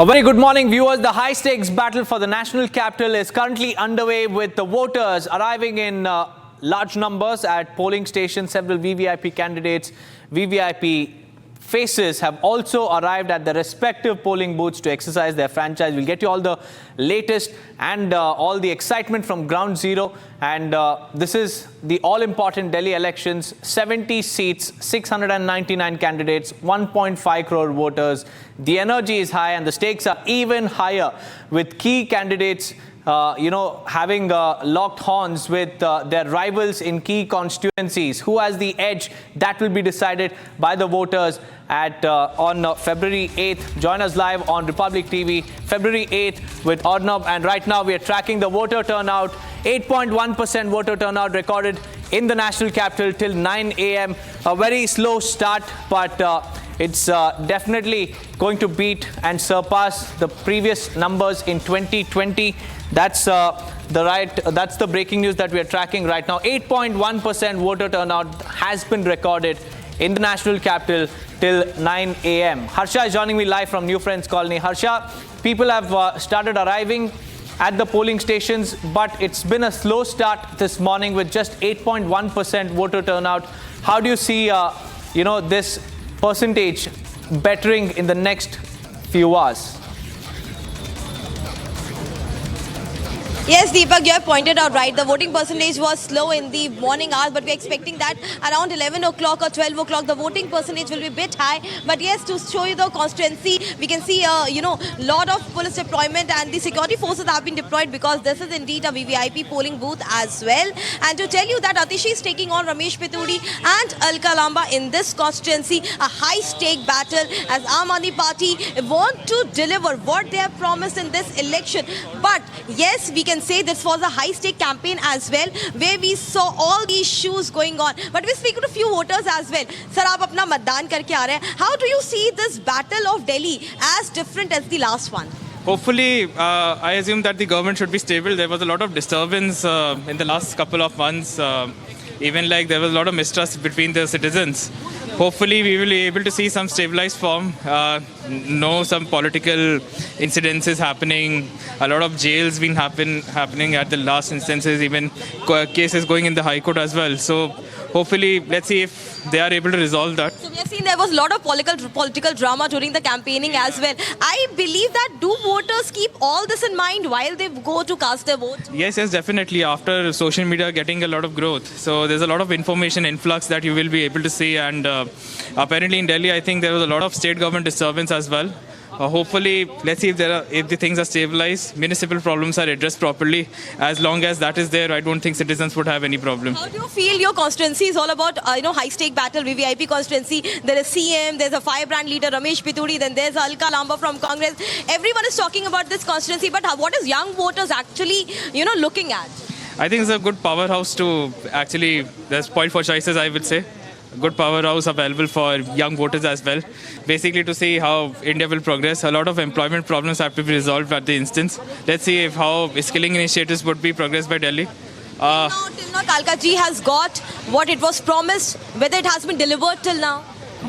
A very good morning, viewers. The high-stakes battle for the national capital is currently underway with the voters arriving in large numbers at polling stations. Several VVIP candidates, VVIP faces have also arrived at the respective polling booths to exercise their franchise. We'll get you all the latest and all the excitement from ground zero. And this is the all-important Delhi elections. 70 seats, 699 candidates, 1.5 crore voters. The energy is high and the stakes are even higher with key candidates having locked horns with their rivals in key constituencies. Who has the edge? That will be decided by the voters on February 8th. Join us live on Republic TV, February 8th with Arnab. And right now we are tracking the voter turnout. 8.1% voter turnout recorded in the national capital till 9 a.m. A very slow start, but it's definitely going to beat and surpass the previous numbers in 2020. That's the breaking news that we are tracking right now. 8.1% voter turnout has been recorded in the national capital till 9 a.m. Harsha is joining me live from New Friends Colony. Harsha, people have started arriving at the polling stations, but it's been a slow start this morning with just 8.1% voter turnout. How do you see, this percentage bettering in the next few hours? Yes, Deepak, you have pointed out right. The voting percentage was slow in the morning hours, but we're expecting that around 11 o'clock or 12 o'clock, the voting percentage will be a bit high. But yes, to show you the constituency, we can see, lot of police deployment and the security forces have been deployed because this is indeed a VVIP polling booth as well. And to tell you that Atishi is taking on Ramesh Pitoudi and Alka Lamba in this constituency, a high-stake battle as Aam Aadmi Party want to deliver what they have promised in this election. But yes, we can say this was a high-stake campaign as well, where we saw all the issues going on. But we speak to a few voters as well. Sir, आप अपना मतदान करके आ रहे हैं. How do you see this battle of Delhi as different as the last one? Hopefully, I assume that the government should be stable. There was a lot of disturbance in the last couple of months. Even like there was a lot of mistrust between the citizens. Hopefully, we will be able to see some stabilized form. Some political incidences happening. A lot of jails been happening at the last instances. Even cases going in the High Court as well. So hopefully, let's see if they are able to resolve that. So we have seen there was a lot of political drama during the campaigning as well. I believe that do voters keep all this in mind while they go to cast their vote? Yes, definitely. After social media getting a lot of growth, so there's a lot of information influx that you will be able to see. And apparently in Delhi, I think there was a lot of state government disturbance as well. Hopefully, let's see if the things are stabilized, municipal problems are addressed properly. As long as that is there, I don't think citizens would have any problem. How do you feel your constituency is all about, high-stake battle, VVIP constituency? There is CM, there's a firebrand leader, Ramesh Pitoudi, then there's Alka Lamba from Congress. Everyone is talking about this constituency, but what is young voters actually, looking at? I think it's a good powerhouse to actually, there's point for choices, I would say. Good powerhouse available for young voters as well. Basically to see how India will progress. A lot of employment problems have to be resolved at the instance. Let's see how skilling initiatives would be progressed by Delhi. Till now, Kalka ji has got what it was promised, whether it has been delivered till now.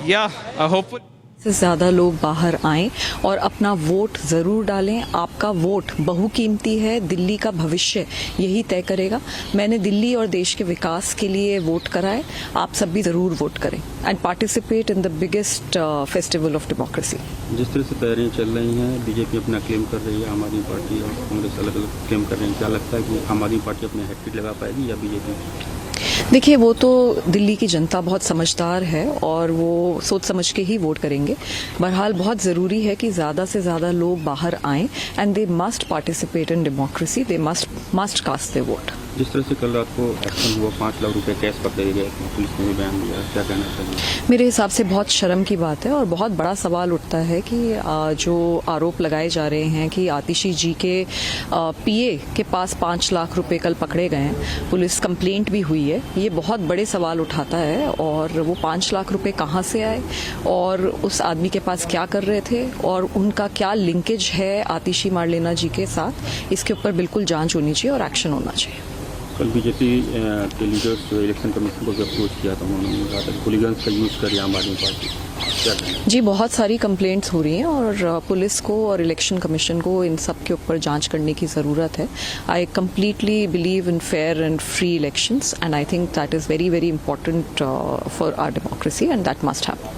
Yeah, hopefully. से ज़्यादा लोग बाहर आएं और अपना vote ज़रूर डालें. आपका वोट बहुकीमती है. दिल्ली का भविष्य यही तय करेगा. मैंने दिल्ली और देश के विकास के लिए वोट करा है. आप सब भी ज़रूर वोट करें and participate in the biggest festival of democracy. जिस तरह से तैयारियां चल रही हैं, बीजेपी अपना क्लेम कर रही है, आम आदमी पार्टी और कांग्रेस अलग अलग क्लेम कर रही हैं. क्या लगता है कि आम आदमी पार्टी अपने हैट्रिक लगा पाएगी या बीजेपी? देखिए, वो तो दिल्ली की जनता बहुत समझदार है और वो सोच समझ के ही वोट करेंगे. बहरहाल बहुत ज़रूरी है कि ज़्यादा से ज़्यादा लोग बाहर आएं and they must participate in democracy. They must cast their vote. जिस तरह से कल रात को एक्शन हुआ, 5 लाख रुपए कैश पकड़े गए, पुलिस ने भी बयान दिया, क्या कहना चाहिए? मेरे हिसाब से बहुत शर्म की बात है और बहुत बड़ा सवाल उठता है कि जो आरोप लगाए जा रहे हैं कि आतिशी जी के पीए के पास 5 लाख रुपए कल पकड़े गए हैं, पुलिस कंप्लेंट भी हुई है. ये बहुत बड़े सवाल उठाता है. और वो 5 लाख रुपए कहाँ से आए और उस आदमी के पास क्या कर रहे थे और उनका क्या लिंकेज है आतिशी मारलेना जी के साथ, इसके ऊपर बिल्कुल जांच होनी चाहिए और एक्शन होना चाहिए. कल बीजेपी के लीडर्स जो इलेक्शन कमीशन को भी अप्रोच किया था, उन्होंने कहा था कि हुलिगन्स का यूज़ करे आम आदमी पार्टी, क्या कहें? जी, बहुत सारी कंप्लेंट्स हो रही हैं और पुलिस को और इलेक्शन कमीशन को इन सब के ऊपर जांच करने की ज़रूरत है. I completely believe in fair and free elections and I think that is very very important for our democracy and that must happen.